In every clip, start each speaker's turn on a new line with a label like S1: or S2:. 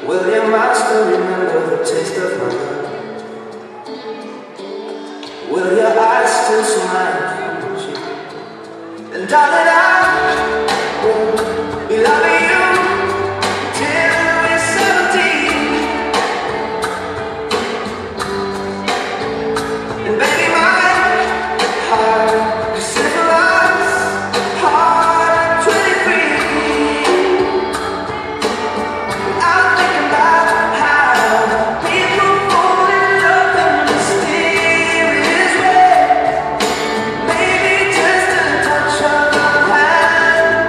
S1: Will your mind still remember the taste of my love? Will your eyes still smile from you? And darling, I will be loving you till we're 17. And baby, my heart is civilized, heart 23. I'm thinking about how people fall in love in mysterious ways. Maybe just a touch of a hand.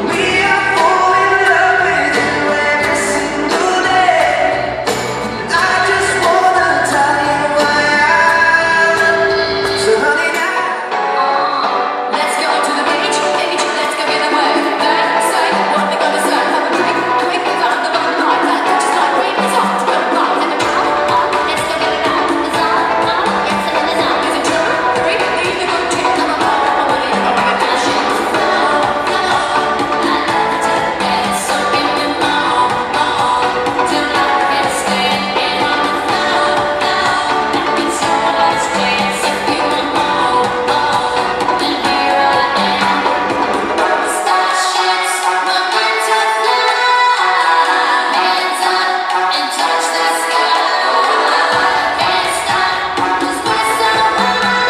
S1: Me, I fall in love with you every single day. And I just wanna tell you I am. So honey, now
S2: Let's go to the beach, let's go get away. They say what they gonna say. Have a drink, quick, down the road, night. That bitch is like rain, it's on, good night. And the power on, let's go get it out. It's on, yes, and it's on. Is it true? Three, leave the good chick, I'm alone, I'm money, I'm a passion. Flow, I love to get something in my own. Till I can stand in on the flow. It's so much dance, if you want more, then here I am. Starships were meant to fly. Hands up and touch the sky. Can't stop 'cause we're so high.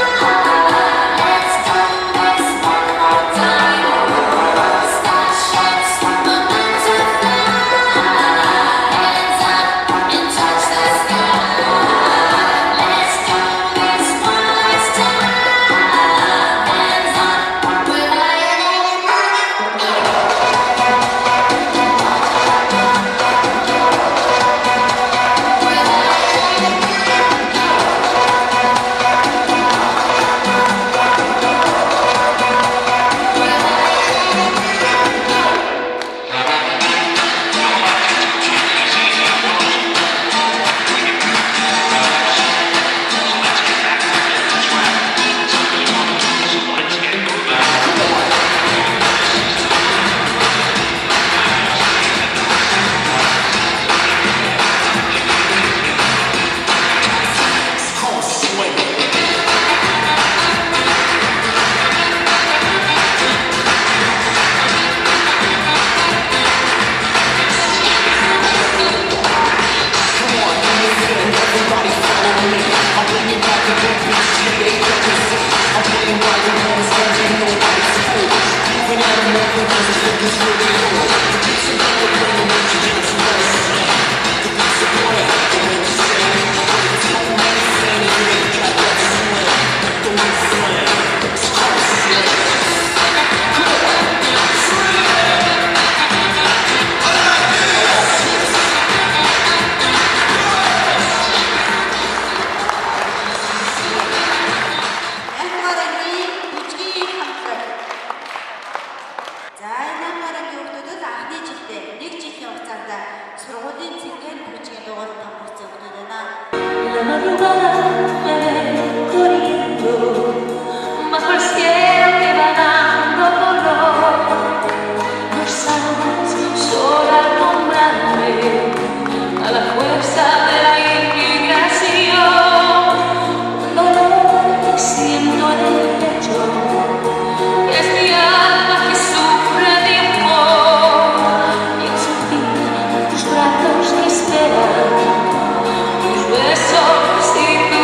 S2: Let's do this one more time. Starships were meant to fly. Hands up and touch the sky. Let's do this one last time. Hands up, we're
S3: Январгийн бүжгийн хамтраг. За энэ январгийн хүүхдүүдэд анхны жилдээ 1 жилийн хугацаанд сургуулийн цэнгийн бүжгийн дугуйд тамирсан хүүхдүүд байна.
S4: La madrugada me ven corriendo bajo el cielo que va dando color. Los años solo alumbrarme a la fuerza de la indignación. Un dolor que siento en el pecho, que es mi alma que sufre de amor. Pienso en ti, tus brazos que esperan, tus besos y tu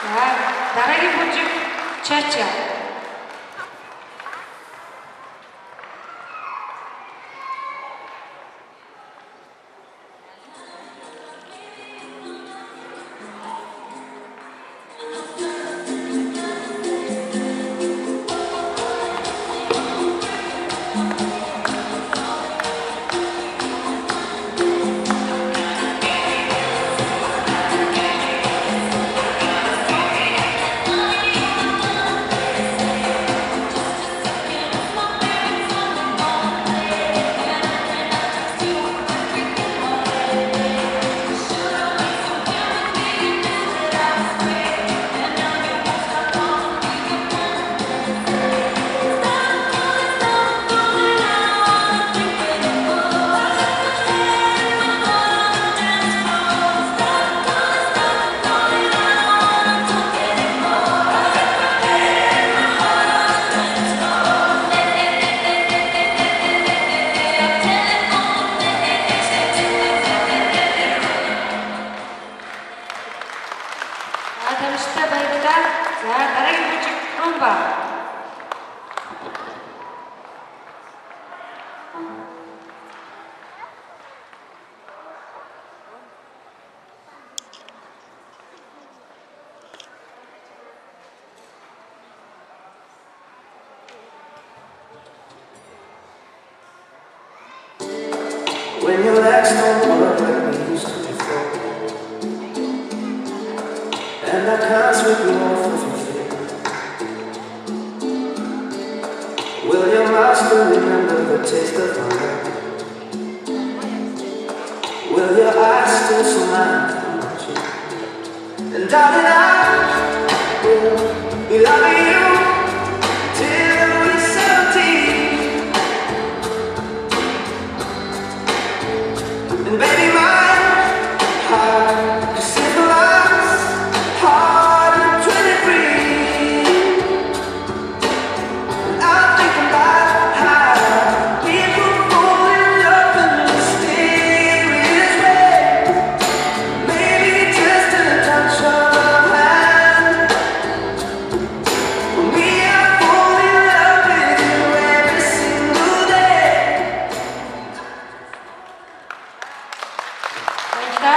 S5: За дараагийн бүжиг Чача. Тамштай баярлалаа. За дараагийн бүжиг Rumba.
S1: When your legs don't work like they used to before, and I can't sweep you off of your feet, will your mouth still remember the taste of my love? Will your eyes still smile on my cheek? And darling, I will be loving you till we're 17. And baby, my heart is simple as heart of 23. And I think about how people fall in love in mysterious ways. Maybe just a touch of a hand. For me, I fall in love with you every single day.
S5: Баярлалаа.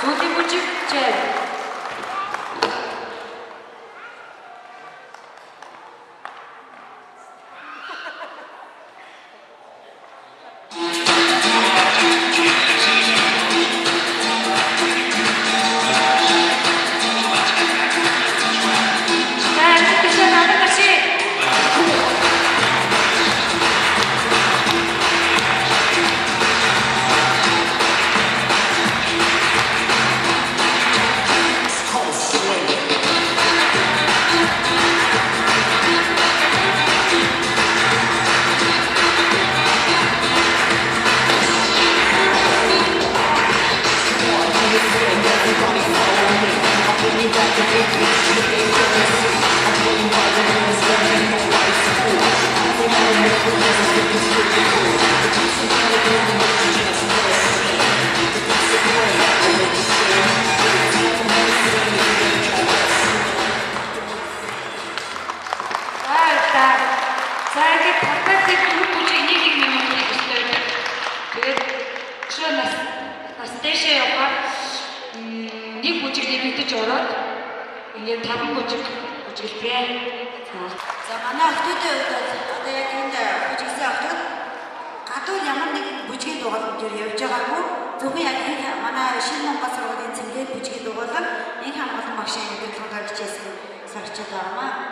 S5: Сүүлийн бүжиг Jazz. За тэгэж надад kasi. За ингээд татдаг дөрөв бүжиг нэг минут хийжтэй. Тэгээд чи нас дэшээ яваад нэг бүжиг нэмэгдэж ороод ингээд 5 бүжиг бүжиглээ.
S3: За манай охтуудын хувьд одоо яг энэ бүжигсэн охтууд гадуур ямар нэг бүжгийн дугаалт дээр явж байгаагүй. Зөвхөн яг энэ манай шинэ Монгол сургуулийн цэнгээд бүжгийн дугаалт энэ хамгаалсан багшийн гэдэг тунгаар хичээсэн сурагчид байгаамаа.